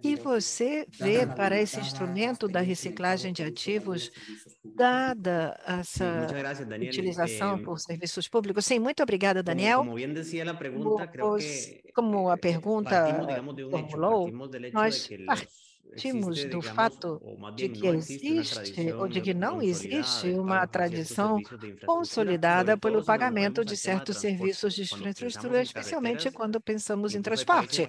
que você vê para esse instrumento da reciclagem de ativos, dada essa utilização por serviços públicos? Sim, muito obrigada, Daniel. Como a pergunta formulou, nós partimos do fato de que existe ou de que não existe uma tradição consolidada pelo pagamento de certos serviços de infraestrutura, especialmente quando pensamos em transporte.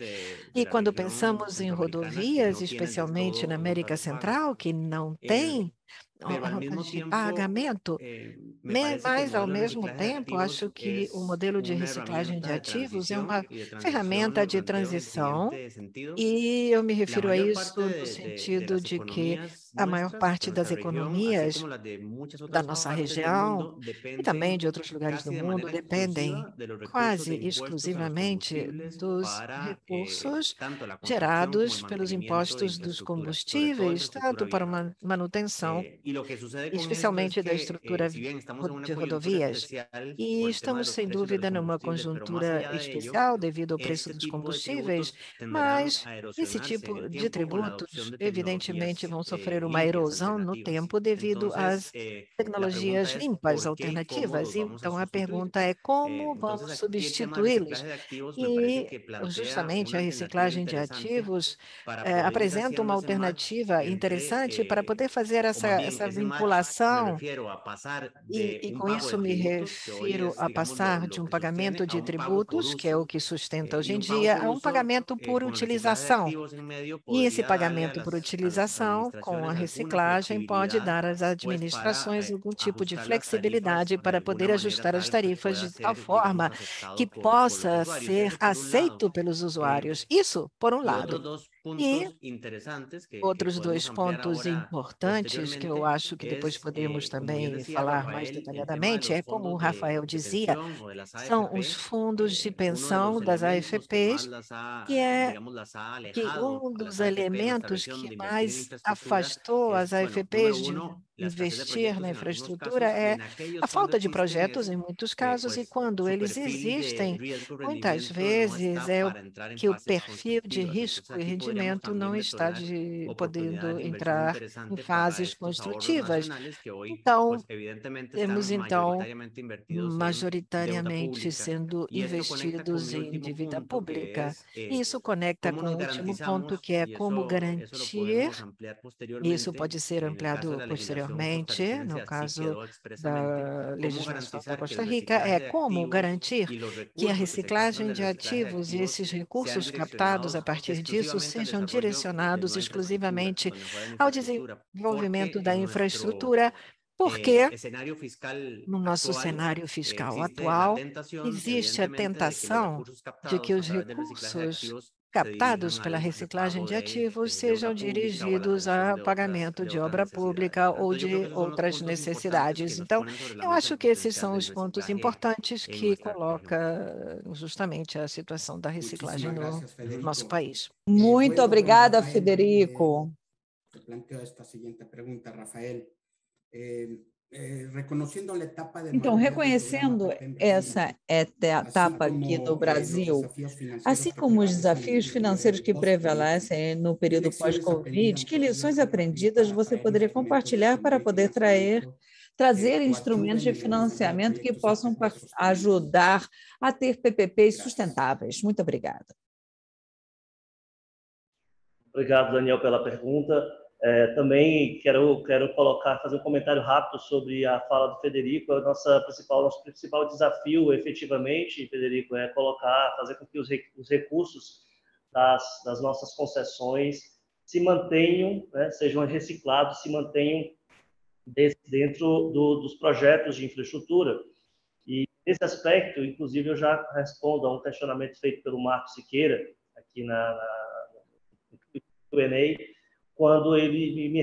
E quando pensamos em rodovias, especialmente na América Central, que não tem rotas de pagamento, mas, ao mesmo tempo, acho que o modelo de reciclagem de ativos é uma ferramenta de transição, e eu me refiro a isso no sentido de que a maior parte das economias da nossa região e também de outros lugares do mundo dependem quase exclusivamente dos recursos gerados pelos impostos dos combustíveis, tanto para manutenção, especialmente da estrutura de rodovias. E estamos, sem dúvida, numa conjuntura especial devido ao preço dos combustíveis, mas esse tipo de tributos, evidentemente, vão sofrer uma erosão no tempo devido às tecnologias limpas alternativas. Então, a pergunta é como vamos substituí-los? E, justamente, a reciclagem de ativos apresenta uma alternativa interessante para poder fazer essa vinculação, e com isso me refiro a passar de um pagamento de tributos, que é o que sustenta hoje em dia, a um pagamento por utilização. E esse pagamento por utilização, com a reciclagem, pode dar às administrações algum tipo de flexibilidade para poder ajustar as tarifas de tal forma que possa ser aceito pelos usuários. Isso, por um lado. E outros dois pontos importantes que eu acho que depois podemos também falar mais detalhadamente é, como o Rafael dizia, são os fundos de pensão das AFPs, que é um dos elementos que mais afastou as AFPs de investir na infraestrutura é a falta de projetos, em muitos casos, e quando eles existem, muitas vezes é que o perfil de risco e rendimento não está podendo entrar em fases construtivas. Então, temos, majoritariamente sendo investidos em dívida pública. E isso conecta com o último ponto, que é como garantir, isso pode ser ampliado posteriormente, no caso da legislação da Costa Rica, é como garantir que a reciclagem de ativos e esses recursos captados a partir disso sejam direcionados exclusivamente ao desenvolvimento da infraestrutura, porque no nosso cenário fiscal atual existe a tentação de que os recursos captados pela reciclagem de ativos sejam dirigidos a pagamento de obra pública ou de outras necessidades. Então, eu acho que esses são os pontos importantes que coloca justamente a situação da reciclagem no nosso país. Muito obrigada, Federico. Te planteo esta seguinte pergunta, Rafael. Então, reconhecendo essa etapa aqui no Brasil, assim como os desafios financeiros que prevalecem no período pós-Covid, que lições aprendidas você poderia compartilhar para poder trazer instrumentos de financiamento que possam ajudar a ter PPPs sustentáveis? Muito obrigada. Obrigado, Daniel, pela pergunta. Também quero fazer um comentário rápido sobre a fala do Federico. Nosso principal desafio, efetivamente, Federico, é fazer com que os recursos das nossas concessões se mantenham, né, sejam reciclados, se mantenham dentro dos projetos de infraestrutura. E nesse aspecto, inclusive, eu já respondo a um questionamento feito pelo Marco Siqueira aqui no Q&A, quando ele me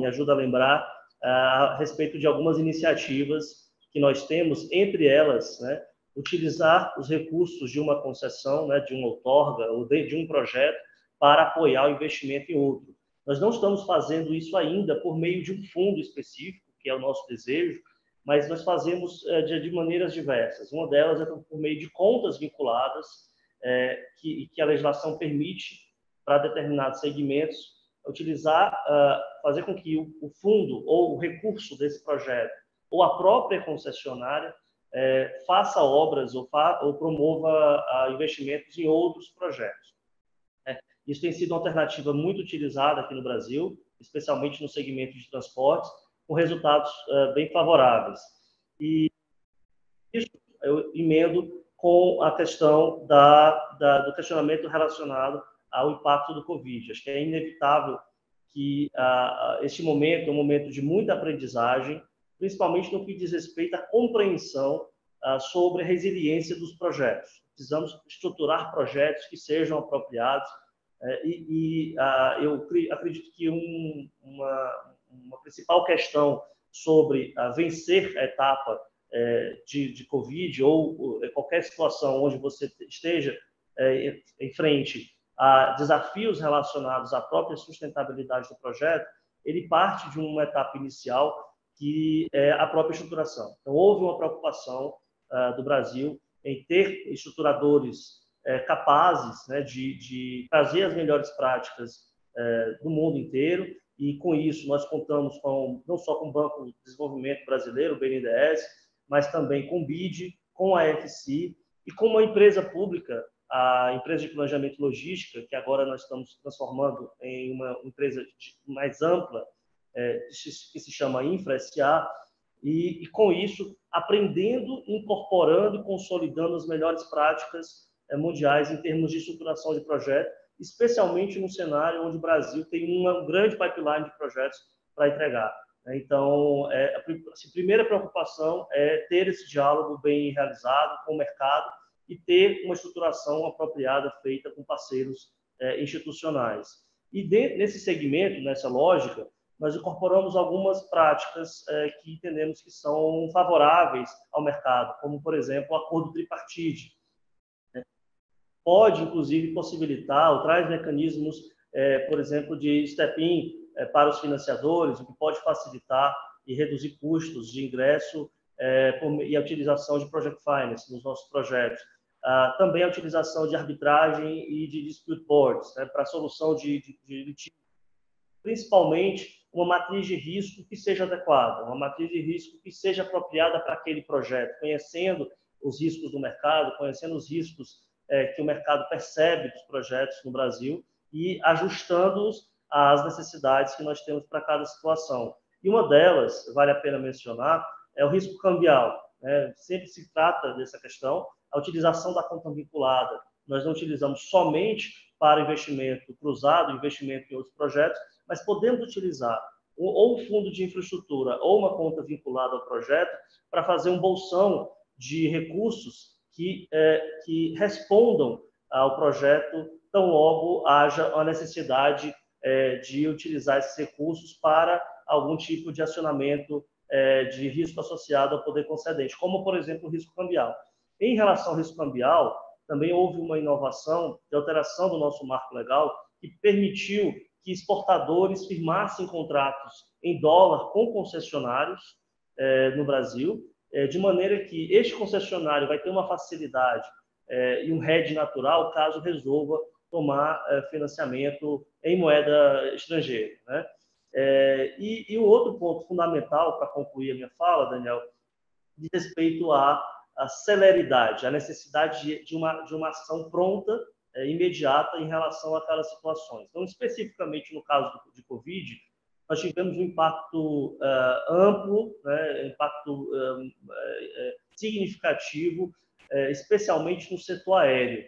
ajuda a lembrar a respeito de algumas iniciativas que nós temos, entre elas, né, utilizar os recursos de uma concessão, né, de uma outorga ou de um projeto para apoiar o investimento em outro. Nós não estamos fazendo isso ainda por meio de um fundo específico, que é o nosso desejo, mas nós fazemos de maneiras diversas. Uma delas é por meio de contas vinculadas, que a legislação permite para determinados segmentos fazer com que o fundo ou o recurso desse projeto ou a própria concessionária faça obras ou promova investimentos em outros projetos. Isso tem sido uma alternativa muito utilizada aqui no Brasil, especialmente no segmento de transportes, com resultados bem favoráveis. E isso eu emendo com a questão do questionamento relacionado ao impacto do Covid. Acho que é inevitável que este momento é um momento de muita aprendizagem, principalmente no que diz respeito à compreensão sobre a resiliência dos projetos. Precisamos estruturar projetos que sejam apropriados eu acredito que uma principal questão sobre vencer a etapa de Covid ou qualquer situação onde você esteja em frente a desafios relacionados à própria sustentabilidade do projeto, ele parte de uma etapa inicial que é a própria estruturação. Então, houve uma preocupação do Brasil em ter estruturadores capazes, né, de trazer as melhores práticas do mundo inteiro, e com isso nós contamos não só com o Banco de Desenvolvimento Brasileiro, o BNDES, mas também com o BID, com a AFC e com uma empresa pública, a Empresa de Planejamento e Logística, que agora nós estamos transformando em uma empresa mais ampla, que se chama InfraSA, e com isso aprendendo, incorporando e consolidando as melhores práticas mundiais em termos de estruturação de projeto, especialmente no cenário onde o Brasil tem uma grande pipeline de projetos para entregar. Então, a primeira preocupação é ter esse diálogo bem realizado com o mercado e ter uma estruturação apropriada feita com parceiros institucionais. E nesse segmento, nessa lógica, nós incorporamos algumas práticas que entendemos que são favoráveis ao mercado, como, por exemplo, o acordo tripartite. Pode, inclusive, possibilitar ou traz mecanismos, por exemplo, de step-in para os financiadores, o que pode facilitar e reduzir custos de ingresso e a utilização de project finance nos nossos projetos. Também a utilização de arbitragem e de dispute boards, para a solução de litígio. Principalmente uma matriz de risco que seja adequada, uma matriz de risco que seja apropriada para aquele projeto, conhecendo os riscos do mercado, conhecendo os riscos que o mercado percebe dos projetos no Brasil e ajustando-os às necessidades que nós temos para cada situação. E uma delas, vale a pena mencionar, é o risco cambial. Sempre se trata dessa questão, a utilização da conta vinculada. Nós não utilizamos somente para investimento cruzado, investimento em outros projetos, mas podemos utilizar ou um fundo de infraestrutura ou uma conta vinculada ao projeto para fazer um bolsão de recursos que respondam ao projeto tão logo haja a necessidade de utilizar esses recursos para algum tipo de acionamento de risco associado ao poder concedente, como, por exemplo, o risco cambial. Em relação ao risco cambial, também houve uma inovação de alteração do nosso marco legal que permitiu que exportadores firmassem contratos em dólar com concessionários no Brasil, de maneira que este concessionário vai ter uma facilidade e um hedge natural caso resolva tomar financiamento em moeda estrangeira. E o outro ponto fundamental, para concluir a minha fala, Daniel, diz respeito à celeridade, à necessidade de uma ação pronta, imediata em relação àquelas situações. Então, especificamente no caso de Covid, nós tivemos um impacto amplo, impacto significativo, especialmente no setor aéreo.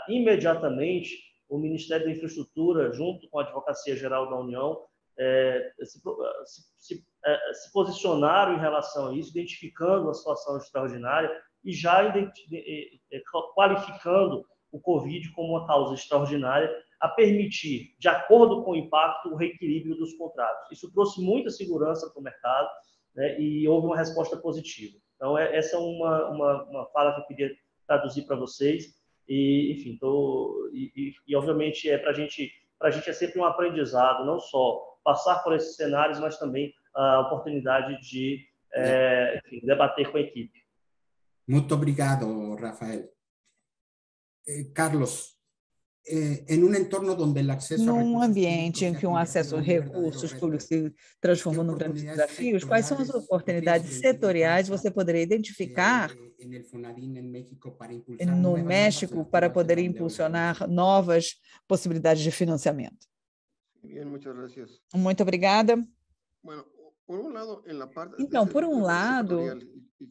Imediatamente, o Ministério da Infraestrutura, junto com a Advocacia Geral da União, se posicionaram em relação a isso, identificando a situação extraordinária e já qualificando o Covid como uma causa extraordinária a permitir, de acordo com o impacto, o reequilíbrio dos contratos. Isso trouxe muita segurança para o mercado, e houve uma resposta positiva. Então, essa é uma fala que eu queria traduzir para vocês. E, enfim, obviamente, para a gente é sempre um aprendizado, não só passar por esses cenários, mas também a oportunidade de enfim, debater com a equipe. Muito obrigado, Rafael. Carlos, num ambiente em que o acesso a recursos públicos se transformou num grande desafio, quais são as oportunidades setoriais que você poderia identificar no México para poder impulsionar novas possibilidades de financiamento? Muito obrigada. Então, por um lado,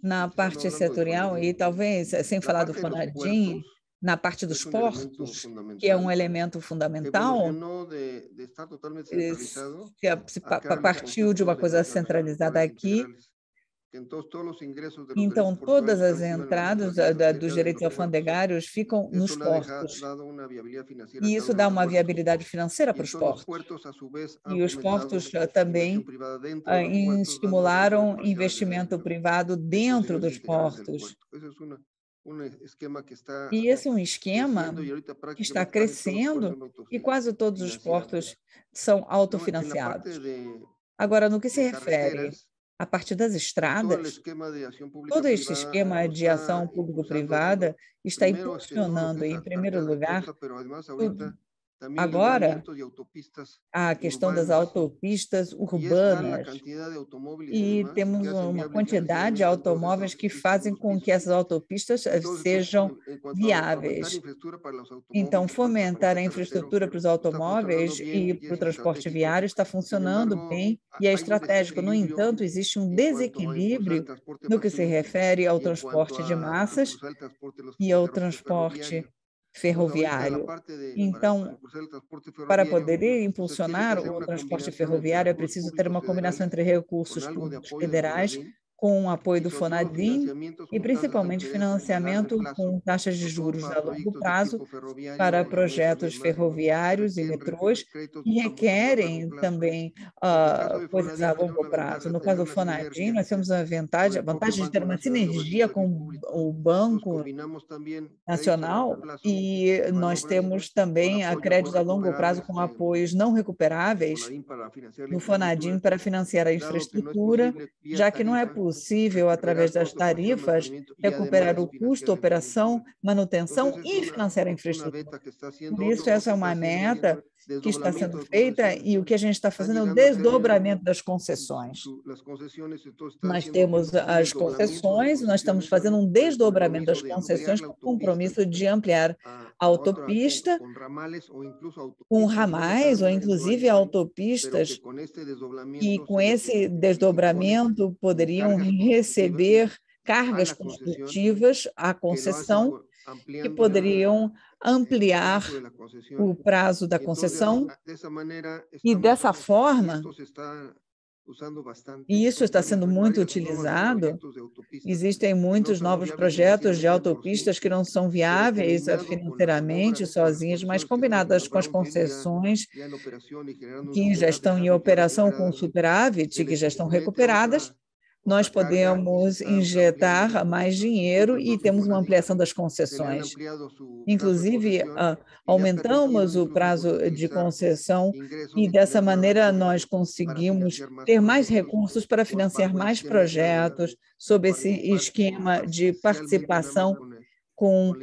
na parte setorial, e talvez sem falar do Fonadim, na parte dos portos, que é um elemento fundamental, partiu de uma coisa centralizada aqui. Então, todas as entradas dos direitos alfandegários ficam nos portos. E isso dá uma viabilidade financeira para os portos. E os portos também estimularam investimento privado dentro dos portos. E esse é um esquema que está crescendo e quase todos os portos são autofinanciados. Agora, no que se refere a partir das estradas, todo este esquema de ação público-privada está impulsionando, em primeiro lugar, agora, a questão das autopistas urbanas, e temos uma quantidade de automóveis que fazem com que essas autopistas sejam viáveis. Então, fomentar a infraestrutura para os automóveis e para o transporte viário está funcionando bem e é estratégico. No entanto, existe um desequilíbrio no que se refere ao transporte de massas e ao transporte ferroviário. Então, para poder impulsionar o transporte ferroviário, é preciso ter uma combinação entre recursos públicos federais, com o apoio do FONADIM e, principalmente, financiamento com taxas de juros a longo prazo para projetos ferroviários e metrôs que requerem também coisas a longo prazo. No caso do FONADIM, nós temos a vantagem de ter uma sinergia com o Banco Nacional e nós temos também a crédito a longo prazo com apoios não recuperáveis no FONADIM para financiar a infraestrutura, já que não é possível, através das tarifas, recuperar o custo, operação, manutenção e financiar a infraestrutura. Por isso, essa é uma meta que está sendo feita e o que a gente está fazendo é o desdobramento das concessões. Nós temos as concessões, nós estamos fazendo um desdobramento das concessões com o compromisso de ampliar a autopista com ramais ou inclusive autopistas e com esse desdobramento poderiam receber cargas construtivas à concessão que poderiam ampliar o prazo da concessão e, dessa forma, e isso está sendo muito utilizado, existem muitos novos projetos de autopistas que não são viáveis financeiramente sozinhas, mas combinadas com as concessões que já estão em operação com superávit, que já estão recuperadas, nós podemos injetar mais dinheiro e temos uma ampliação das concessões. Inclusive, aumentamos o prazo de concessão e, dessa maneira, nós conseguimos ter mais recursos para financiar mais projetos sob esse esquema de participação com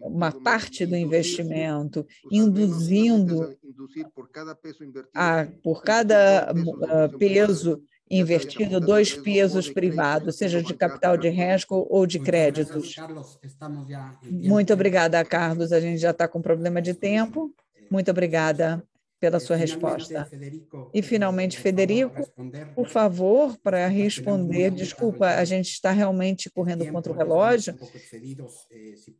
uma parte do investimento, induzindo por cada peso invertido 2 pesos privados, seja de capital de risco ou de créditos. Muito obrigada, Carlos. A gente já está com problema de tempo. Muito obrigada pela sua resposta. E, finalmente, Federico, por favor, para responder. Desculpa, a gente está realmente correndo contra o relógio.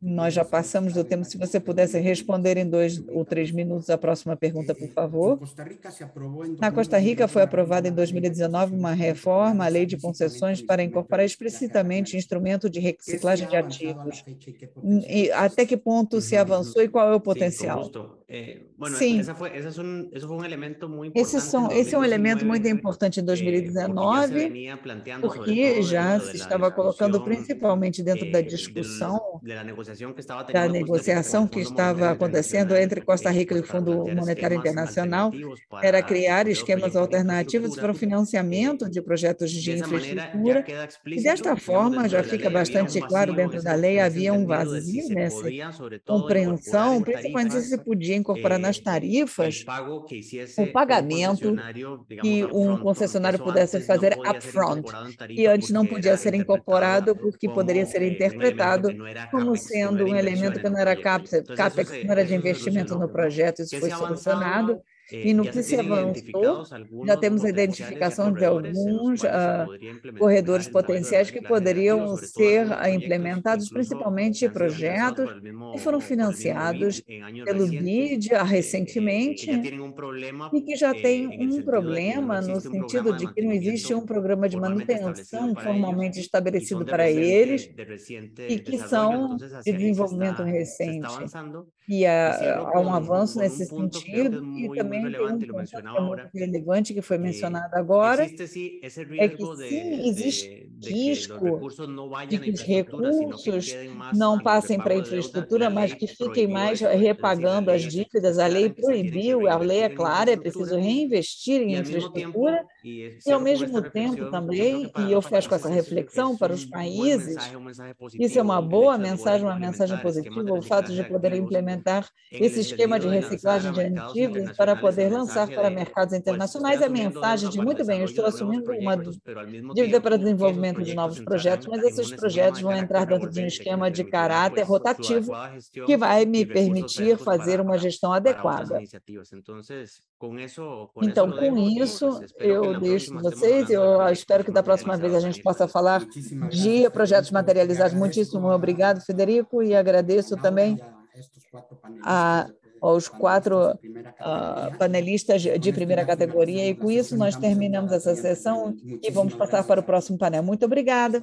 Nós já passamos do tempo. Se você pudesse responder em 2 ou 3 minutos a próxima pergunta, por favor. Na Costa Rica foi aprovada em 2019 uma reforma à lei de concessões para incorporar explicitamente instrumento de reciclagem de ativos. E até que ponto se avançou e qual é o potencial? Sim, esse é um elemento muito importante em 2019, porque já se estava colocando principalmente dentro da discussão da negociação que estava acontecendo entre Costa Rica e o Fundo Monetário Internacional, era criar esquemas alternativos para o financiamento de projetos de infraestrutura, e desta forma já fica bastante claro dentro da lei, havia um vazio nessa compreensão, principalmente se podia incorporar nas tarifas o pagamento que um concessionário pudesse fazer upfront, e antes não podia ser incorporado porque poderia ser interpretado como sendo um elemento que não era CAPEX, não era de investimento no projeto. Isso foi solucionado E no que se avançou, já temos a identificação de alguns corredores potenciais que poderiam ser implementados, principalmente projetos que foram financiados pelo BID recentemente, e que já tem um problema no sentido de que não existe um programa de manutenção formalmente estabelecido para eles e que são de desenvolvimento recente. E há um avanço nesse sentido, e também tem um ponto que é muito relevante, que foi mencionado agora, é que sim, existe risco de que os recursos não passem para a infraestrutura, mas que fiquem mais repagando as dívidas. A lei proibiu, a lei é clara, é preciso reinvestir em infraestrutura, e ao mesmo tempo também, e eu fecho com essa reflexão para os países, isso é uma boa mensagem, uma mensagem positiva, o fato de poder implementar esse esquema de reciclagem de ativos para poder lançar para mercados internacionais a mensagem de, muito bem, eu estou assumindo uma dívida para desenvolvimento de novos projetos, mas esses projetos vão entrar dentro de um esquema de caráter rotativo que vai me permitir fazer uma gestão adequada. Então, com isso, eu deixo vocês, eu espero que da próxima vez a gente possa falar de projetos materializados. Muitíssimo obrigado, Federico, e agradeço também aos 4 panelistas de primeira categoria, e com isso nós terminamos essa sessão e vamos passar para o próximo painel. Muito obrigada.